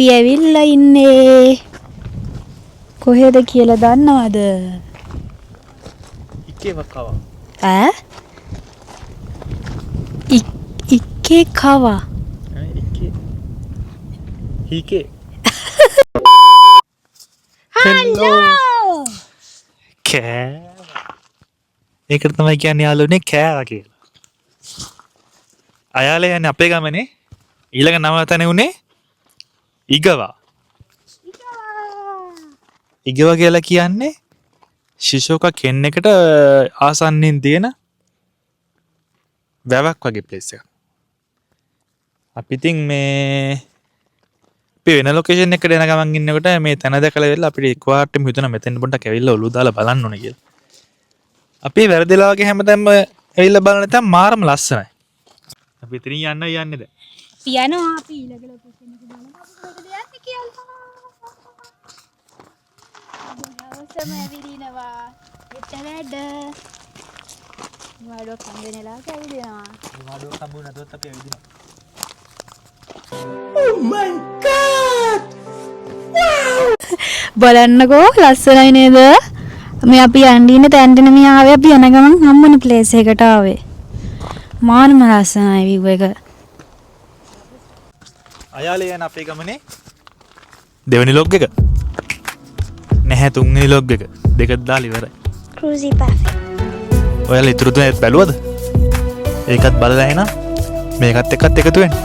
අපි ඇවිල්ලා ඉන්නේ කොහෙද කියලා දන්නවද? ඉකේවකව. ඈ? ඉකේකව. ඉකේ. හිකේ. හලෝ. කෑ. ඒකට තමයි කියන්නේ යාළුවනේ කෑවා කියලා. අයාලේ යන්නේ අපේ ගමනේ ඊළඟ නම තැන උනේ ඉගවා. ඉගවා කියලා කියන්නේ ශිෂෝක කෙන්නෙකුට ආසන්නින් තියෙන වැවක් වගේ ප්ලේස් එකක්. අපි ඉතින් මේ අපි වෙන ලොකේෂන් එකකට යන ගමන් ඉන්නකොට මේ තැන දැකලා ඉවරලා අපිට එක්වාටම හිතුණා මෙතෙන් පොඩ්ඩක් ඇවිල්ලා ඔළුව දාලා බලන්න ඕනේ කියලා. අපි වැරදිලා වගේ හැමදාම ඇවිල්ලා බලන තැන මාරම ලස්සනයි. අපි ඉතින් යන්නේ දැන්. යනවා අපි ඊළඟ ලොකේෂන් එක බලමු. කොහෙද යන්නේ කියලා. දවසම ඇවිදිනවා. හිට වැඩ. වඩක් හම්බෙන්නලා ඇවිදිනවා. වඩක් හම්බුන නැතොත් අපි ඇවිදිනවා. Oh my god! Wow! බලන්නකෝ ලස්සනයි නේද? මේ අපි යන්න ඉන්න තැනට නෙමෙයි ආවේ අපි යන ගමන් හම්බුන ප්ලේස් එකට ආවේ. මානම ලස්සනයි view එක. අයාලේ යන අපේ ගමනේ දෙවෙනි ලොග් එක නැහැ තුන්වෙනි ලොග් එක දෙකක් දාලා ඉවරයි. Cruisy perfect. ඔයාලා ඉතුරු තුනත් බැලුවද? ඒකත් බලලා එනවා. මේකත් එක්කත් එකතු වෙන්න.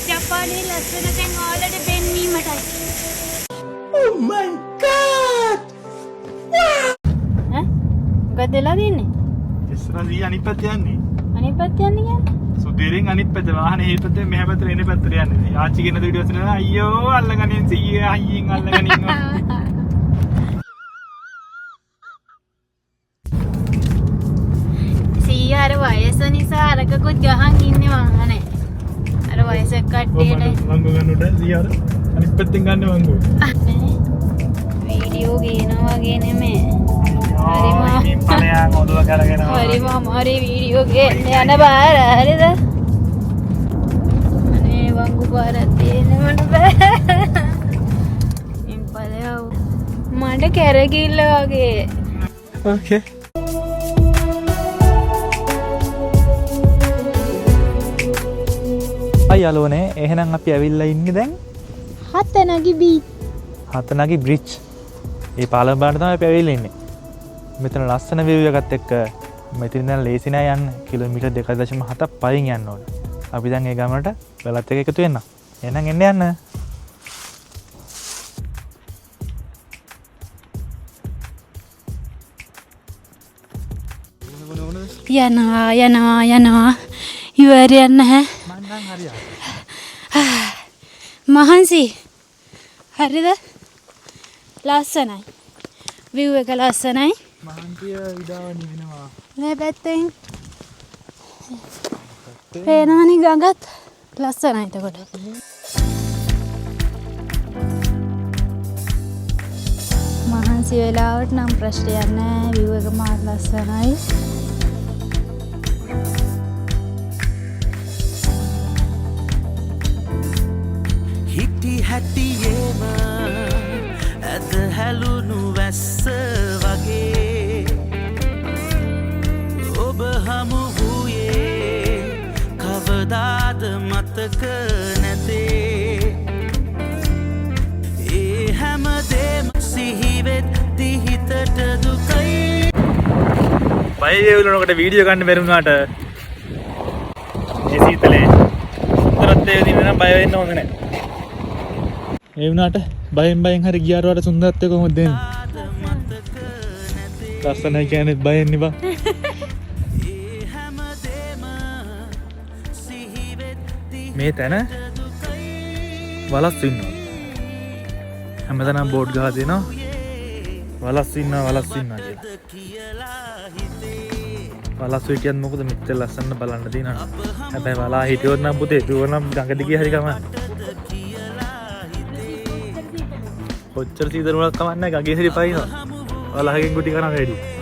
ජපානයේ ලස්සන තැන් වලට පෙන්වීමටයි. Oh my god! ඈ? මොකද වෙලා තින්නේ? ඉස්සරහදී අනිත් පැත්ත යන්නේ. අනිත් පැත්ත යන්නේ කියන්නේ? සුදීරෙන් අනිත් පැත්ත වාහනේ මේ පැත්තේ මෙහා පැත්තට එන පැත්තට යන්නේ. ආච්චි කියන වීඩියෝ එක නේද? අයියෝ අල්ලගනින් සීයේ අයියෙන් අල්ලගනින්. සීයා අර වයස නිසා අරකකුත් ගහන් ඉන්නේ වාහනේ. අර වයස කට්ටියට වංගු ගන්නට සීයා අනිත් පැත්තෙන් ගන්න වංගු. වීඩියෝ ගේනවා වගේ නෙමෙයි. හරිම පලයන් ඔළුව කරගෙන. හරිම අමාරුයි වීඩියෝ ගේන්න යන බාර හරිද? අනේ වංගු පාරක් තියෙන මට බෑ. ඉම්පලයව මට කැරකිල්ල වගේ. ඕකේ. අයලෝනේ එහෙනම් අපි ඇවිල්ලා ඉන්නේ දැන් හතනගි බීච්. හතනගි බ්‍රිජ්. ඒ පාලම බාන්න තමයි අපි ඇවිල්ලා ඉන්නේ. මෙතන ලස්සන view එකත් එක්ක මෙතන ඉඳන් ලේසි නෑ යන්න. කිලෝමීටර් 2.7ක් පයින් යන්න ඕනේ. අපි දැන් ඒ ගමනට වෙලත් එක එකතු වෙන්න. එහෙනම් එන්න යන්න. යනවා ඉවරයක් නැහැ. මං නම් හරියට. මහන්සි හරිද? ලස්සනයි view එක ලස්සනයි. මහන්සිය විඩාවනි වෙනවා. මේ පැත්තෙන් පේනවනි ගඟත් ලස්සනයි එතකොට. මහන්සි වෙලාවට නම් ප්‍රශ්නයක් නැහැ. view එක මාත් ලස්සනයි. හිටි හැටියේම ඇත හැලුණු වැස්ස වගේ ඔබ හමු වූයේ කවදාද මතක නැතේ ඒ හැමදේම සිහිවෙද්දි හිතට දුකයි. බය වේලනකට වීඩියෝ ගන්න බැරි වුණාට ඒ සීතලේ සුන්දරත්වයේ දින නම් බය වෙන්න හොඳ නැහැ. ඒ වුණාට බයෙන් හරි ගියාට වඩා සුන්දරත්වය කොහොමද දෙන්නේ? ලස්සනයි කියන්නේ බයෙන් නේ බා. මේ තැන වලස් ඉන්නවා. හැමතැනම බෝඩ් ගහලා තියෙනවා වලස් ඉන්නවා කියලා. වලස් හිටියත් මොකද මෙච්චර ලස්සන බලන්න තියෙනවා. හැබැයි වලා හිටියොත් නම් පුතේ දුව නම් ගඟ දිගේ හරි කමක්. කොච්චර සීතල වුණත් කමක් නැහැ ගඟේ හරි පයින්නවා. වලහකින් ගුටි කනවා වැඩි.